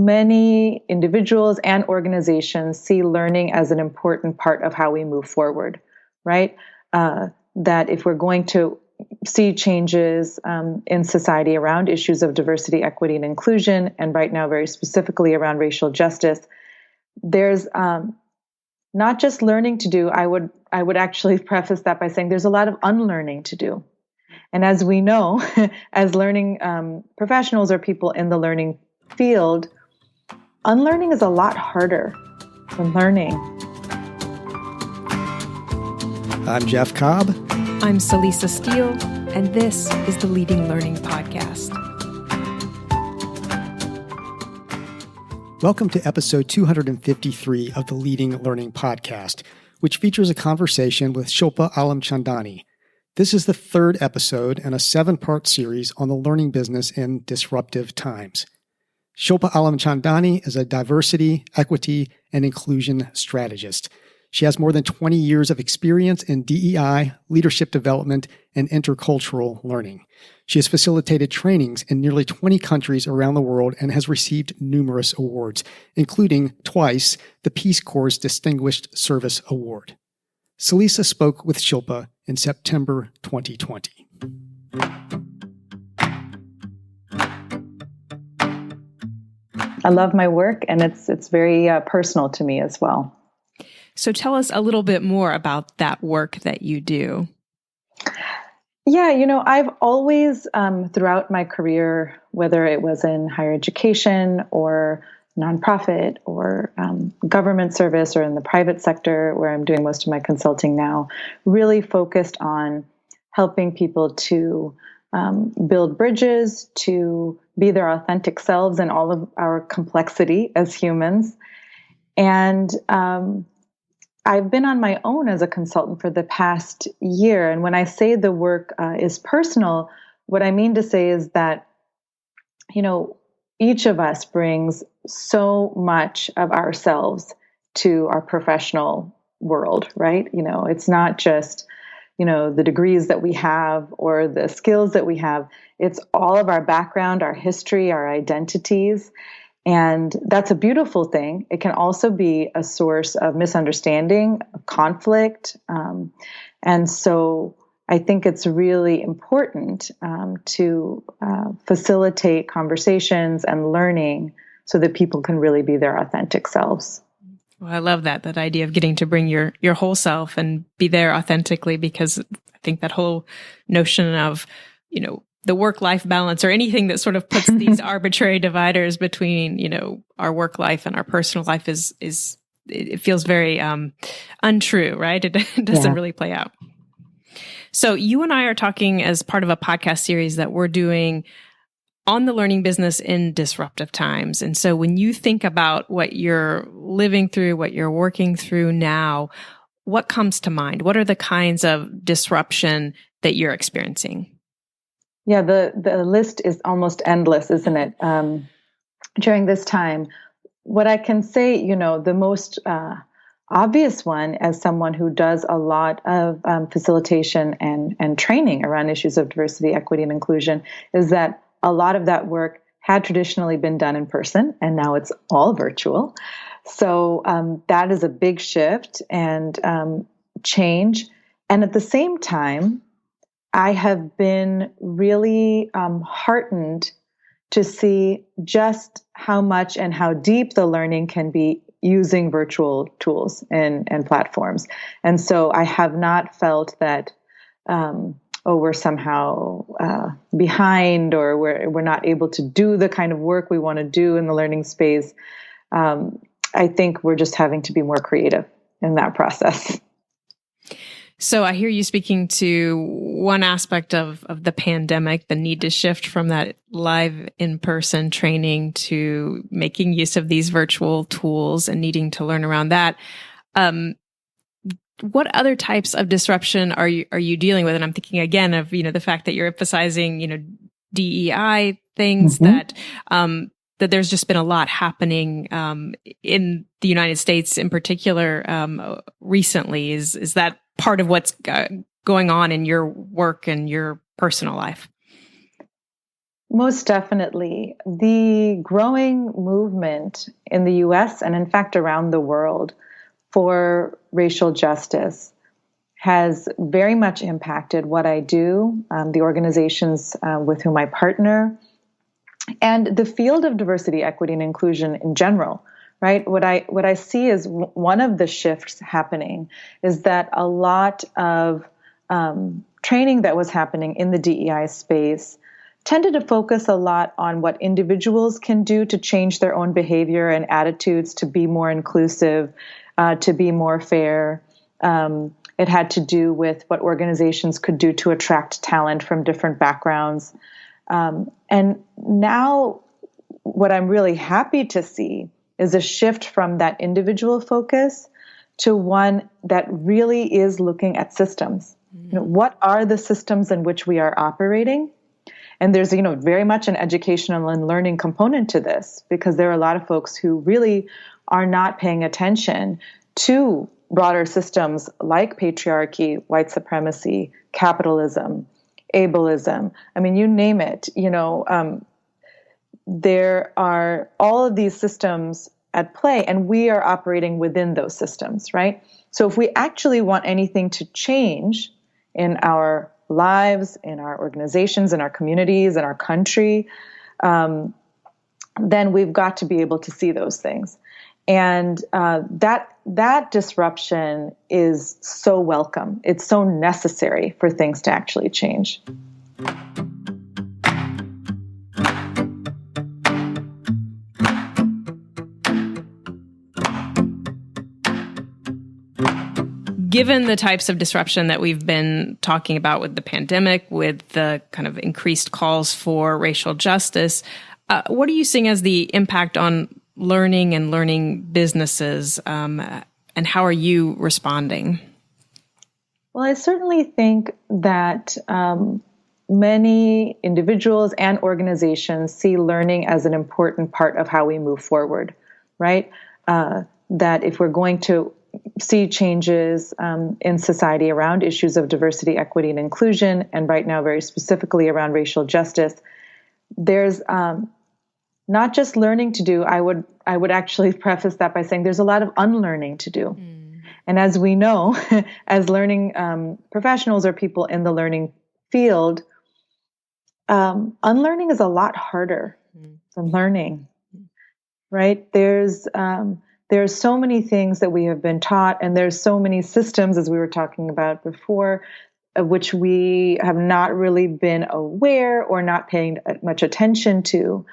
many individuals and organizations see learning as an important part of how we move forward, right? That if we're going to see changes in society around issues of diversity, equity, and inclusion, and right now very specifically around racial justice, there's not just learning to do. I would actually preface that by saying there's a lot of unlearning to do. And as we know, as learning professionals or people in the learning field, unlearning is a lot harder than learning. I'm Jeff Cobb. I'm Celisa Steele, and this is the Leading Learning Podcast. Welcome to episode 253 of the Leading Learning Podcast, which features a conversation with Shilpa Alimchandani. This is the third episode in a 7-part series on the learning business in disruptive times. Shilpa Alimchandani is a diversity, equity, and inclusion strategist. She has more than 20 years of experience in DEI, leadership development, and intercultural learning. She has facilitated trainings in nearly 20 countries around the world and has received numerous awards, including twice the Peace Corps' Distinguished Service Award. Celisa spoke with Shilpa in September 2020. I love my work, and it's very personal to me as well. So tell us a little bit more about that work that you do. Yeah, I've always, throughout my career, whether it was in higher education or nonprofit or government service or in the private sector where I'm doing most of my consulting now, really focused on helping people to build bridges, to be their authentic selves in all of our complexity as humans. And I've been on my own as a consultant for the past year. And when I say the work is personal, what I mean to say is that, each of us brings so much of ourselves to our professional world, right? It's not just, the degrees that we have or the skills that we have. It's all of our background, our history, our identities. And that's a beautiful thing. It can also be a source of misunderstanding, of conflict. And so I think it's really important to facilitate conversations and learning so that people can really be their authentic selves. Well, I love that idea of getting to bring your whole self and be there authentically, because I think that whole notion of, the work-life balance or anything that sort of puts these arbitrary dividers between, our work life and our personal life it feels very untrue, right? It doesn't really play out. So you and I are talking as part of a podcast series that we're doing on the learning business in disruptive times. And so when you think about what you're living through, what you're working through now, what comes to mind? What are the kinds of disruption that you're experiencing? Yeah, the list is almost endless, isn't it? During this time, what I can say, the most obvious one, as someone who does a lot of facilitation and training around issues of diversity, equity, and inclusion, is that a lot of that work had traditionally been done in person, and now it's all virtual. So that is a big shift and change. And at the same time, I have been really heartened to see just how much and how deep the learning can be using virtual tools and platforms. And so I have not felt that, we're somehow behind, or we're not able to do the kind of work we want to do in the learning space. I think we're just having to be more creative in that process. So I hear you speaking to one aspect of the pandemic, the need to shift from that live in-person training to making use of these virtual tools and needing to learn around that. What other types of disruption are you dealing with? And I'm thinking again of, the fact that you're emphasizing, DEI things, that there's just been a lot happening in the United States in particular recently. Is that part of what's going on in your work and your personal life? Most definitely. The growing movement in the US and in fact around the world for racial justice has very much impacted what I do, the organizations with whom I partner, and the field of diversity, equity, and inclusion in general. Right? What I see is one of the shifts happening is that a lot of training that was happening in the DEI space tended to focus a lot on what individuals can do to change their own behavior and attitudes to be more inclusive, to be more fair. It had to do with what organizations could do to attract talent from different backgrounds. And now what I'm really happy to see is a shift from that individual focus to one that really is looking at systems. You know, what are the systems in which we are operating? And there's, very much an educational and learning component to this, because there are a lot of folks who really are not paying attention to broader systems like patriarchy, white supremacy, capitalism, ableism. I mean, you name it, there are all of these systems at play, and we are operating within those systems, right? So if we actually want anything to change in our lives, in our organizations, in our communities, in our country, then we've got to be able to see those things. And that disruption is so welcome. It's so necessary for things to actually change. Given the types of disruption that we've been talking about with the pandemic, with the kind of increased calls for racial justice, what are you seeing as the impact on learning and learning businesses, and how are you responding? Well, I certainly think that many individuals and organizations see learning as an important part of how we move forward, right? That if we're going to see changes in society around issues of diversity, equity, and inclusion, and right now very specifically around racial justice, there's not just learning to do. I would actually preface that by saying there's a lot of unlearning to do. And as we know, as learning professionals or people in the learning field, unlearning is a lot harder than learning, right? There's so many things that we have been taught, and there's so many systems, as we were talking about before, of which we have not really been aware or not paying much attention to,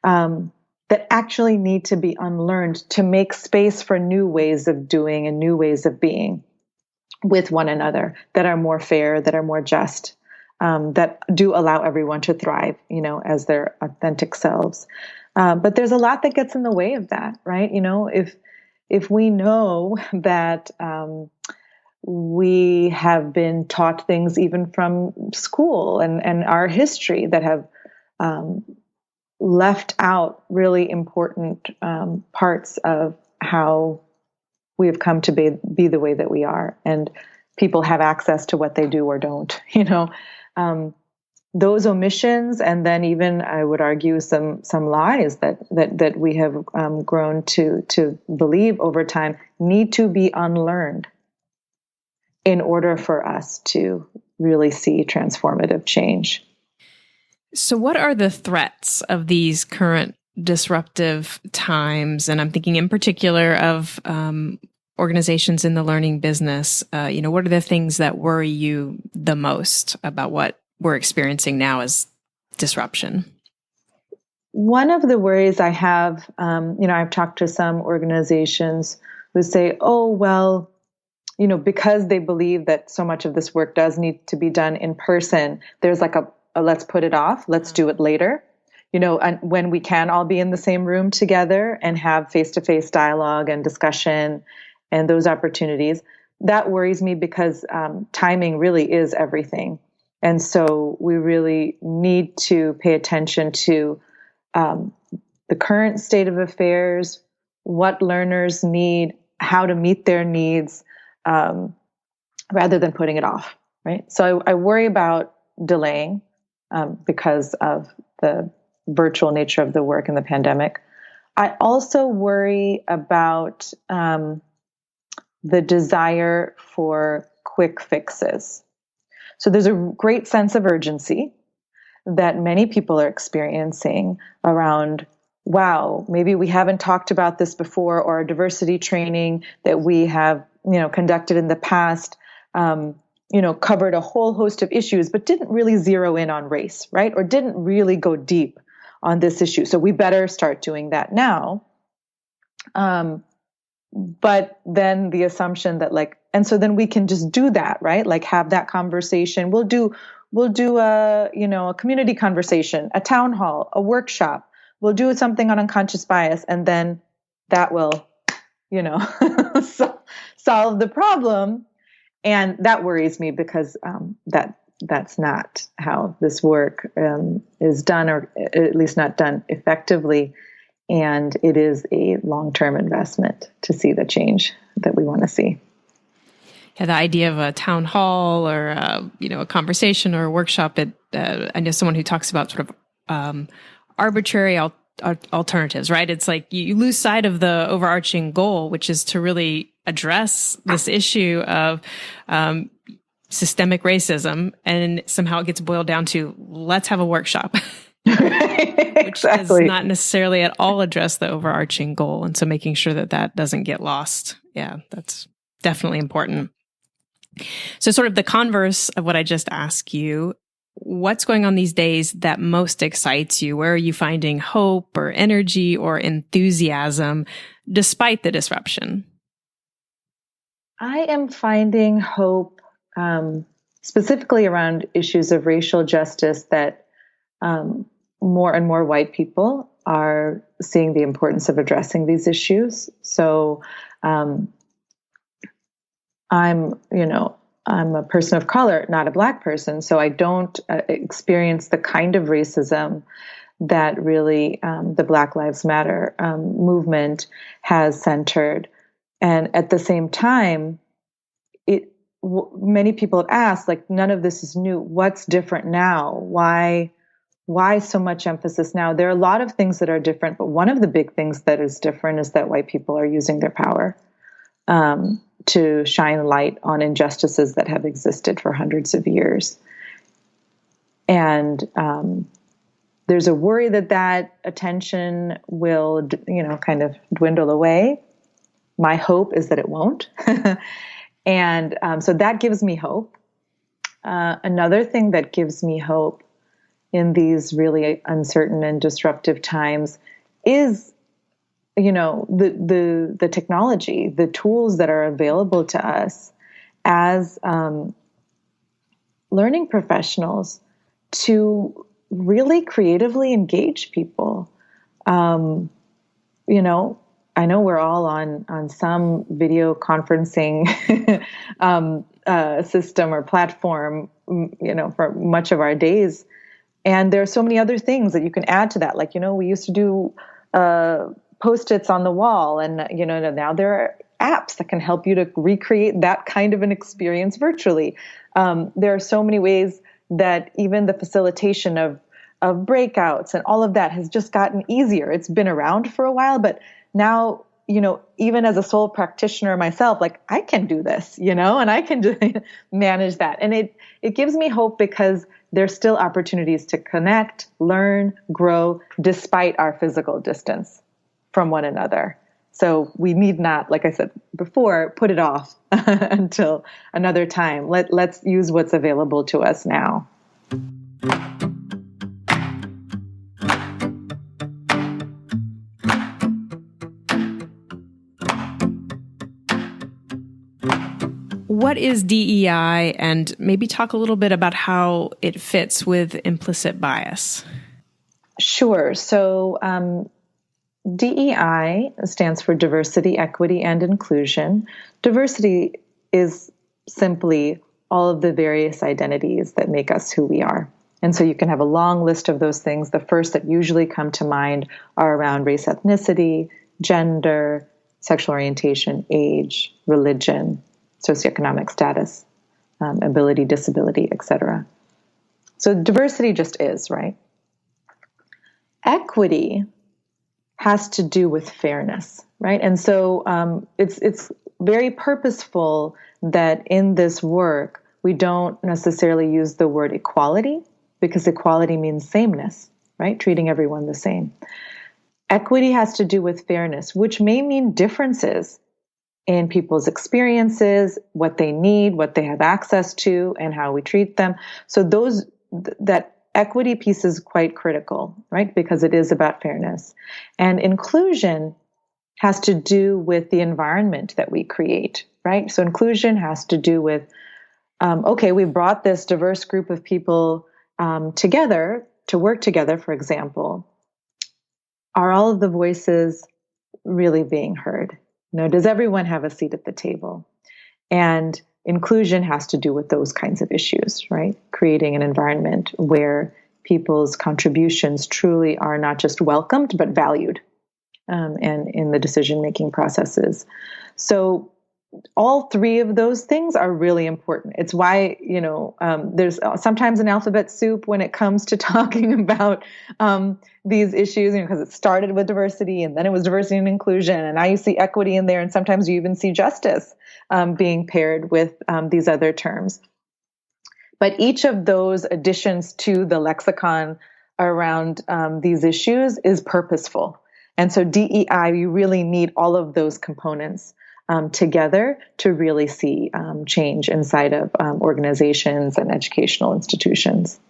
that actually need to be unlearned to make space for new ways of doing and new ways of being with one another that are more fair, that are more just, that do allow everyone to thrive, as their authentic selves. But there's a lot that gets in the way of that, right? If we know that we have been taught things even from school and our history that have left out really important parts of how we have come to be the way that we are, and people have access to what they do or don't, those omissions, and then even I would argue some lies that we have grown to believe over time need to be unlearned in order for us to really see transformative change. So what are the threats of these current disruptive times? And I'm thinking in particular of organizations in the learning business. What are the things that worry you the most about what we're experiencing now as disruption? One of the worries I have, I've talked to some organizations who say, oh, well, because they believe that so much of this work does need to be done in person, there's like a let's put it off, let's do it later. And when we can all be in the same room together and have face-to-face dialogue and discussion and those opportunities, that worries me because timing really is everything. And so we really need to pay attention to the current state of affairs, what learners need, how to meet their needs, rather than putting it off, right? So I worry about delaying because of the virtual nature of the work in the pandemic. I also worry about the desire for quick fixes. So there's a great sense of urgency that many people are experiencing around, wow, maybe we haven't talked about this before, or a diversity training that we have, conducted in the past, covered a whole host of issues, but didn't really zero in on race, right? Or didn't really go deep on this issue. So we better start doing that now. But then the assumption that and so then we can just do that, right? Like have that conversation. We'll do a community conversation, a town hall, a workshop. We'll do something on unconscious bias, and then that will, solve the problem. And that worries me because that's not how this work is done, or at least not done effectively. And it is a long-term investment to see the change that we want to see. Yeah, the idea of a town hall or a conversation or a workshop. I know someone who talks about sort of arbitrary alternatives, right? It's like you lose sight of the overarching goal, which is to really address this issue of systemic racism, and somehow it gets boiled down to let's have a workshop. Which does not necessarily at all address the overarching goal. And so making sure that doesn't get lost. Yeah, that's definitely important. So sort of the converse of what I just asked you, what's going on these days that most excites you? Where are you finding hope or energy or enthusiasm despite the disruption? I am finding hope specifically around issues of racial justice that more and more white people are seeing the importance of addressing these issues. So I'm a person of color, not a Black person, so I don't experience the kind of racism that really the Black Lives Matter movement has centered. And at the same time, many people have asked, none of this is new. What's different now? Why so much emphasis now? There are a lot of things that are different, but one of the big things that is different is that white people are using their power to shine light on injustices that have existed for hundreds of years. And there's a worry that attention will, kind of dwindle away. My hope is that it won't. And so that gives me hope. Another thing that gives me hope in these really uncertain and disruptive times is, the technology, the tools that are available to us as learning professionals to really creatively engage people. I know we're all on some video conferencing system or platform, for much of our days. And there are so many other things that you can add to that. We used to do Post-its on the wall, and, now there are apps that can help you to recreate that kind of an experience virtually. There are so many ways that even the facilitation of breakouts and all of that has just gotten easier. It's been around for a while, but now, even as a sole practitioner myself, I can do this, and I can just manage that. And it gives me hope because there's still opportunities to connect, learn, grow, despite our physical distance from one another. So we need not, like I said before, put it off until another time. Let's use what's available to us now. What is DEI, and maybe talk a little bit about how it fits with implicit bias? Sure. So DEI stands for diversity, equity, and inclusion. Diversity is simply all of the various identities that make us who we are. And so you can have a long list of those things. The first that usually come to mind are around race, ethnicity, gender, sexual orientation, age, religion, socioeconomic status, ability, disability, etc. So diversity just is, right? Equity has to do with fairness, right? And so it's very purposeful that in this work, we don't necessarily use the word equality, because equality means sameness, right? Treating everyone the same. Equity has to do with fairness, which may mean differences in people's experiences, what they need, what they have access to, and how we treat them. So that equity piece is quite critical, right? Because it is about fairness. And inclusion has to do with the environment that we create, right? So inclusion has to do with, okay, we brought this diverse group of people together to work together, for example. Are all of the voices really being heard? Does everyone have a seat at the table? And inclusion has to do with those kinds of issues, right? Creating an environment where people's contributions truly are not just welcomed, but valued, and in the decision-making processes. So all three of those things are really important. It's why, there's sometimes an alphabet soup when it comes to talking about these issues, because it started with diversity and then it was diversity and inclusion. And now you see equity in there. And sometimes you even see justice being paired with these other terms. But each of those additions to the lexicon around these issues is purposeful. And so DEI, you really need all of those components together to really see change inside of organizations and educational institutions.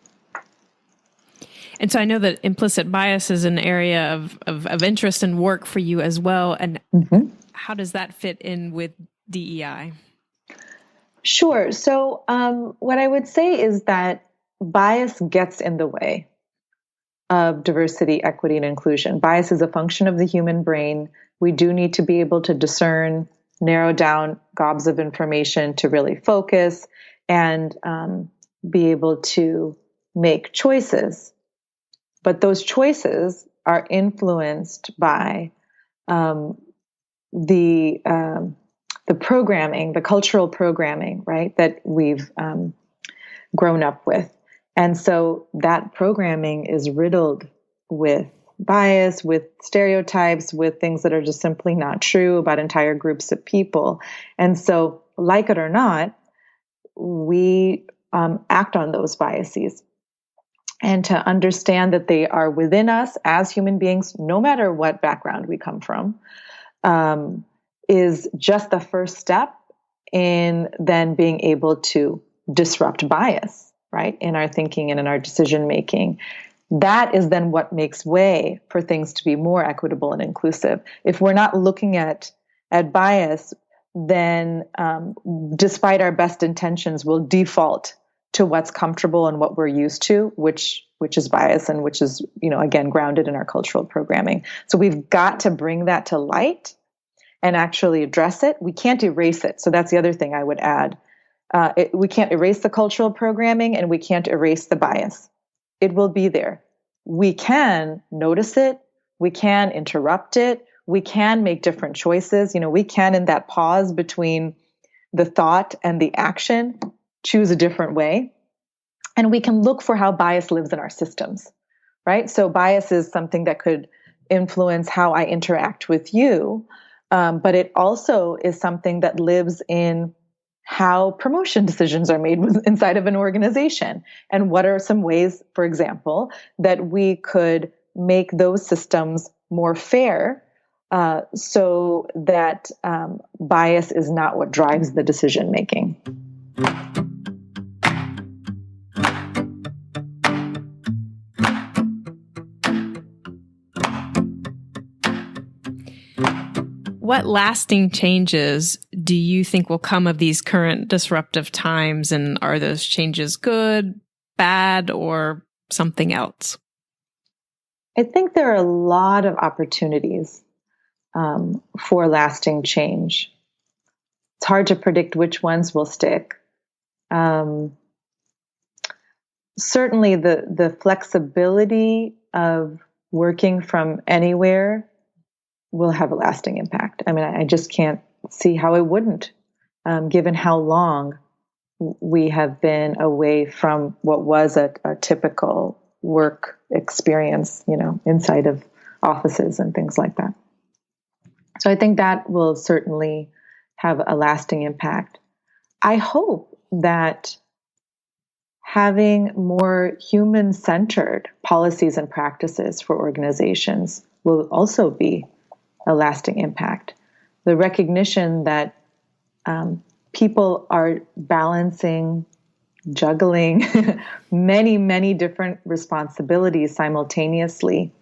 And so I know that implicit bias is an area of interest and work for you as well. And how does that fit in with DEI? Sure. So what I would say is that bias gets in the way of diversity, equity, and inclusion. Bias is a function of the human brain. We do need to be able to discern, narrow down gobs of information to really focus and be able to make choices. But those choices are influenced by the programming, the cultural programming, right, that we've grown up with. And so that programming is riddled with bias, with stereotypes, with things that are just simply not true about entire groups of people. And so, like it or not, we act on those biases. And to understand that they are within us as human beings, no matter what background we come from, is just the first step in then being able to disrupt bias, right, in our thinking and in our decision making. That is then what makes way for things to be more equitable and inclusive. If we're not looking at bias, then despite our best intentions, we'll default to what's comfortable and what we're used to, which is bias and which is, again, grounded in our cultural programming. So we've got to bring that to light and actually address it. We can't erase it. So that's the other thing I would add. We can't erase the cultural programming and we can't erase the bias. It will be there. We can notice it. We can interrupt it. We can make different choices. We can, in that pause between the thought and the action, choose a different way. And we can look for how bias lives in our systems, right? So bias is something that could influence how I interact with you. But it also is something that lives in how promotion decisions are made inside of an organization. And what are some ways, for example, that we could make those systems more fair so that bias is not what drives the decision making. What lasting changes do you think will come of these current disruptive times? And are those changes good, bad, or something else? I think there are a lot of opportunities for lasting change. It's hard to predict which ones will stick. Certainly the flexibility of working from anywhere will have a lasting impact. I mean, I just can't see how it wouldn't, given how long we have been away from what was a typical work experience, inside of offices and things like that. So I think that will certainly have a lasting impact. I hope that having more human-centered policies and practices for organizations will also be a lasting impact. The recognition that people are balancing, juggling many, many different responsibilities simultaneously.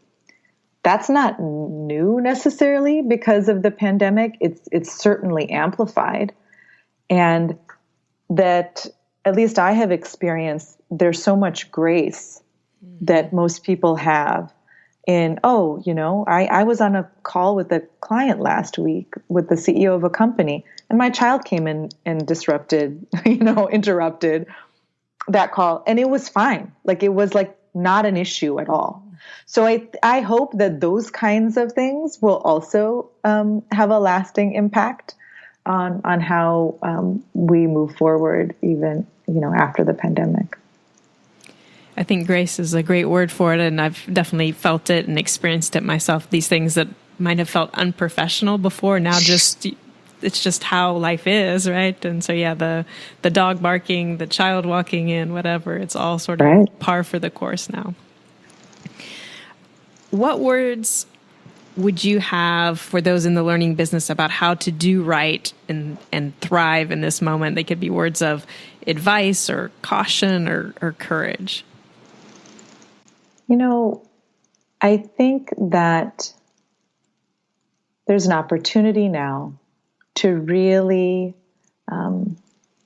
That's not new necessarily because of the pandemic. It's certainly amplified. And that, at least I have experienced, there's so much grace that most people have in, I was on a call with a client last week with the CEO of a company, and my child came in and disrupted, interrupted that call. And it was fine. Like, it was like not an issue at all. So I hope that those kinds of things will also have a lasting impact on how we move forward, even, after the pandemic. I think grace is a great word for it. And I've definitely felt it and experienced it myself. These things that might have felt unprofessional before, now it's just how life is, right? And so, the dog barking, the child walking in, whatever, it's all sort of par for the course now. What words would you have for those in the learning business about how to do right and thrive in this moment? They could be words of advice or caution or courage. I think that there's an opportunity now to really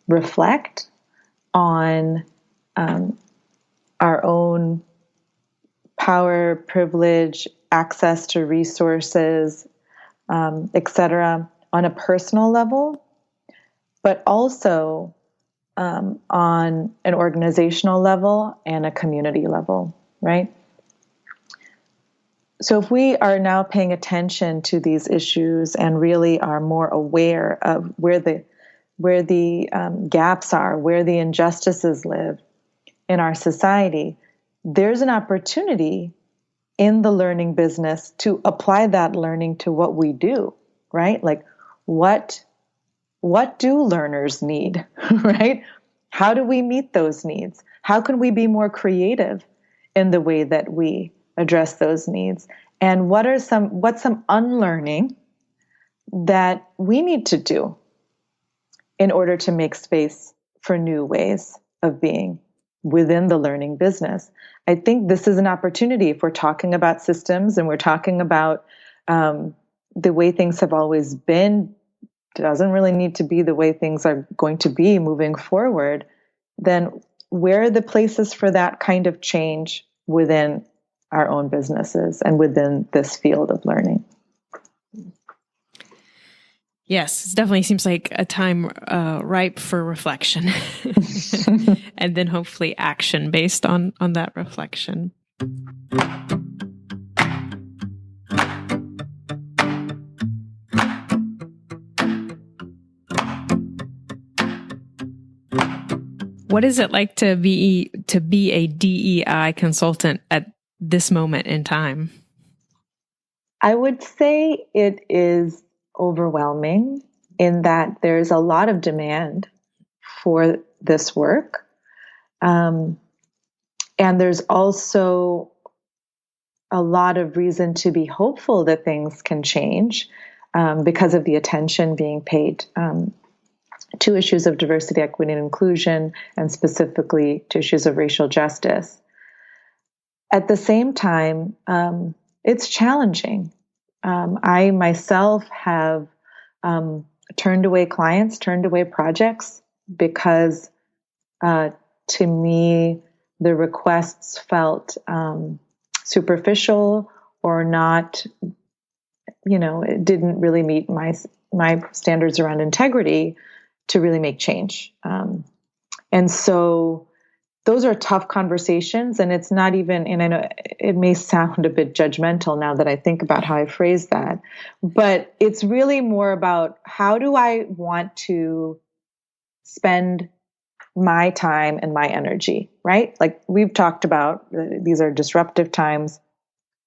reflect on our own power, privilege, access to resources, et cetera, on a personal level, but also on an organizational level and a community level, right? So if we are now paying attention to these issues and really are more aware of where the gaps are, where the injustices live in our society, there's an opportunity in the learning business to apply that learning to what we do, right? Like, what do learners need, right? How do we meet those needs? How can we be more creative in the way that we address those needs? And what's some unlearning that we need to do in order to make space for new ways of being within the learning business? I think this is an opportunity. If we're talking about systems and we're talking about the way things have always been, doesn't really need to be the way things are going to be moving forward, then where are the places for that kind of change within our own businesses and within this field of learning? Yes, it definitely seems like a time ripe for reflection and then hopefully action based on that reflection. What is it like to be a DEI consultant at this moment in time? I would say it is overwhelming in that there's a lot of demand for this work. And there's also a lot of reason to be hopeful that things can change because of the attention being paid to issues of diversity, equity, and inclusion, and specifically to issues of racial justice. At the same time, it's challenging. I myself have turned away clients, turned away projects because to me, the requests felt superficial or not, it didn't really meet my standards around integrity to really make change. And so those are tough conversations, and it's not even, and I know it may sound a bit judgmental now that I think about how I phrase that, but it's really more about how do I want to spend my time and my energy, right? Like we've talked about, these are disruptive times.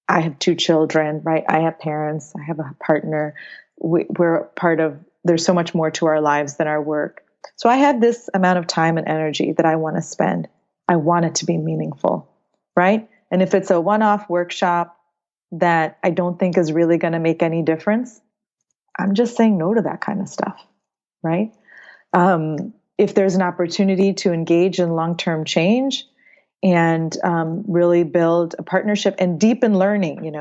I have 2 children, right? I have parents. I have a partner. We're part of, there's so much more to our lives than our work. So I have this amount of time and energy that I want to spend. I want it to be meaningful, right? And if it's a one-off workshop that I don't think is really going to make any difference, I'm just saying no to that kind of stuff, right? If there's an opportunity to engage in long-term change and really build a partnership and deepen learning,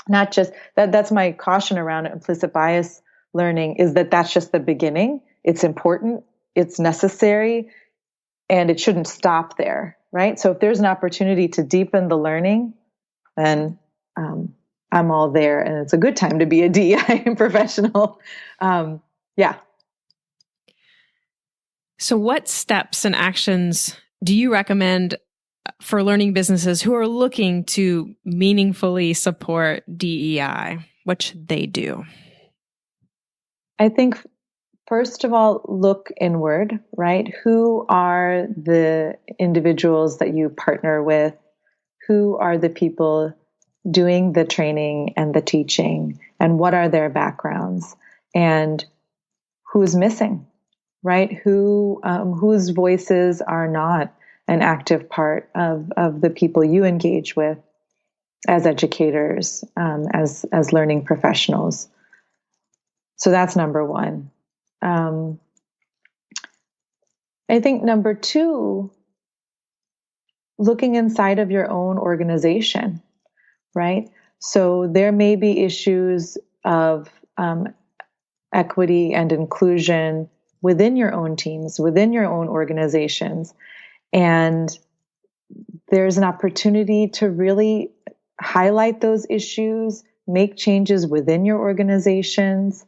not just that's my caution around implicit bias learning, is that that's just the beginning. It's important, it's necessary, and it shouldn't stop there, right? So if there's an opportunity to deepen the learning, then I'm all there, and it's a good time to be a DEI professional. Yeah. So what steps and actions do you recommend for learning businesses who are looking to meaningfully support DEI? What should they do? I think, first of all, look inward, right? Who are the individuals that you partner with? Who are the people doing the training and the teaching? And what are their backgrounds? And who's missing, right? Whose voices are not an active part of the people you engage with as educators, as learning professionals. So that's number one. I think number two, looking inside of your own organization, right? So there may be issues of equity and inclusion within your own teams, within your own organizations. And there's an opportunity to really highlight those issues, make changes within your organizations.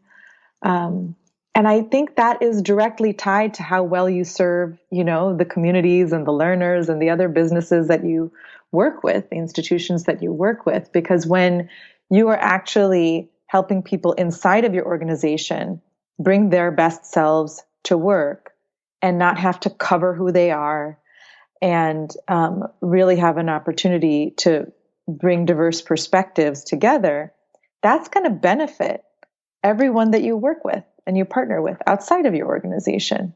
And I think that is directly tied to how well you serve, the communities and the learners and the other businesses that you work with, the institutions that you work with. Because when you are actually helping people inside of your organization bring their best selves to work and not have to cover who they are, and really have an opportunity to bring diverse perspectives together, that's going to benefit everyone that you work with and you partner with outside of your organization.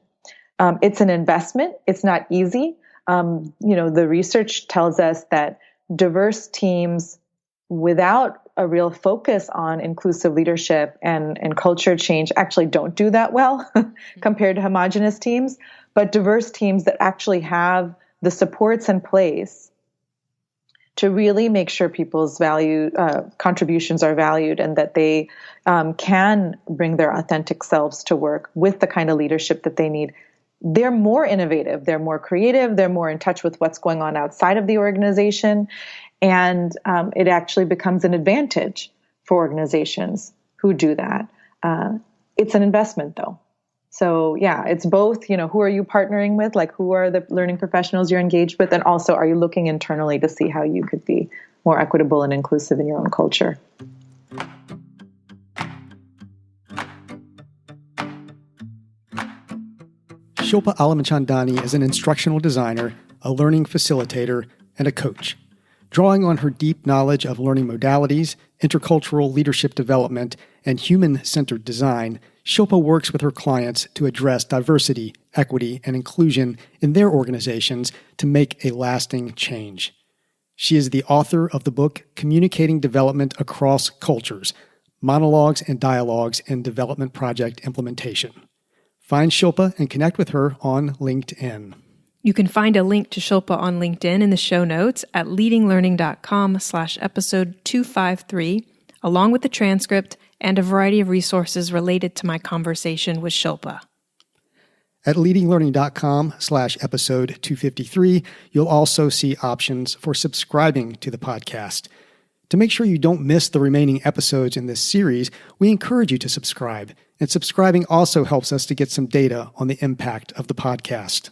It's an investment. It's not easy. The research tells us that diverse teams without a real focus on inclusive leadership and culture change actually don't do that well compared to homogenous teams. But diverse teams that actually have the supports in place to really make sure people's contributions are valued, and that they can bring their authentic selves to work with the kind of leadership that they need. They're more innovative, they're more creative, they're more in touch with what's going on outside of the organization, and it actually becomes an advantage for organizations who do that. It's an investment, though. So yeah, it's both, who are you partnering with? Like, who are the learning professionals you're engaged with? And also, are you looking internally to see how you could be more equitable and inclusive in your own culture? Shilpa Alimchandani is an instructional designer, a learning facilitator, and a coach. Drawing on her deep knowledge of learning modalities, intercultural leadership development, and human-centered design, Shilpa works with her clients to address diversity, equity, and inclusion in their organizations to make a lasting change. She is the author of the book Communicating Development Across Cultures, Monologues and Dialogues in Development Project Implementation. Find Shilpa and connect with her on LinkedIn. You can find a link to Shilpa on LinkedIn in the show notes at leadinglearning.com/episode 253, along with the transcript and a variety of resources related to my conversation with Shilpa. At leadinglearning.com/episode 253, you'll also see options for subscribing to the podcast. To make sure you don't miss the remaining episodes in this series, we encourage you to subscribe. And subscribing also helps us to get some data on the impact of the podcast.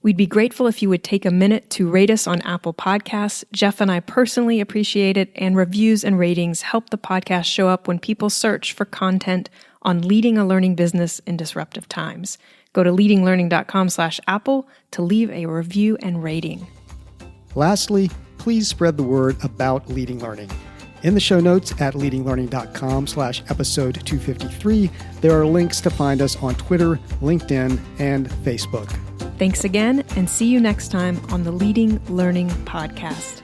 We'd be grateful if you would take a minute to rate us on Apple Podcasts. Jeff and I personally appreciate it, and reviews and ratings help the podcast show up when people search for content on leading a learning business in disruptive times. Go to leadinglearning.com/Apple to leave a review and rating. Lastly, please spread the word about Leading Learning. In the show notes at leadinglearning.com/episode 253, there are links to find us on Twitter, LinkedIn, and Facebook. Thanks again, and see you next time on the Leading Learning Podcast.